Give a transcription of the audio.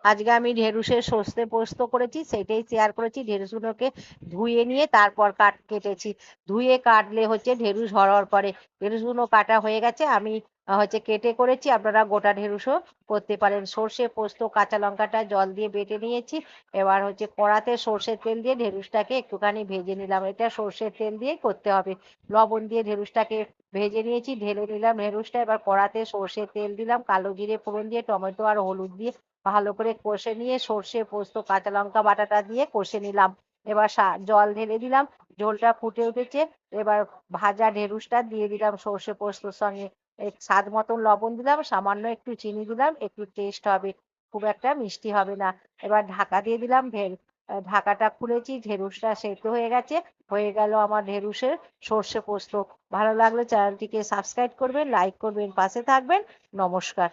আজকে আমি ঢেঁড়সের সর্ষে পোস্ত করেছি, সেটাই শেয়ার করেছি। ঢেঁড়সগুলোকে ধুয়ে নিয়ে তারপর কেটেছি। ধুয়ে কাটলে হচ্ছে ঢেঁড়স হওয়ার পরে ঢেঁড়সগুলো কাটা হয়ে গেছে। আমি হচ্ছে কেটে করেছি, আপনারা গোটা ঢেঁড়সও করতে পারেন। সর্ষে পোস্ত কাঁচা লঙ্কাটা জল দিয়ে বেটে নিয়েছি। এবার হচ্ছে কড়াতে সর্ষের তেল দিয়ে ঢেঁড়সটাকে একটুখানি ভেজে নিলাম। এটা সর্ষের তেল দিয়েই করতে হবে। লবণ দিয়ে ঢেঁড়সটাকে ভেজে নিয়েছি, ঢেলে নিলাম ঢেঁড়সটা। এবার কড়াতে সর্ষের তেল দিলাম, কালো জিরে ফোড়ন দিয়ে টমেটো আর হলুদ দিয়ে ভালো করে কষে নিয়ে সর্ষে পোস্ত কাঁচা লঙ্কা বাটাটা দিয়ে কষে নিলাম। এবার জল ঢেলে দিলাম, ঝোলটা ফুটে উঠেছে। এবার ভাজা ঢেঁড়সটা দিয়ে দিলাম সর্ষে পোস্তর সঙ্গে। স্বাদ মতন লবণ দিলাম, সামান্য একটু চিনি দিলাম, একটু টেস্ট হবে, খুব একটা মিষ্টি হবে না। এবার ঢাকা দিয়ে দিলাম। ঢাকাটা খুলেছি, ঢেঁড়সটা সেদ্ধ হয়ে গেছে। হয়ে গেল আমার ঢেঁড়সের সর্ষে পোস্ত। ভালো লাগলে চ্যানেলটিকে সাবস্ক্রাইব করবেন, লাইক করবেন, পাশে থাকবেন। নমস্কার।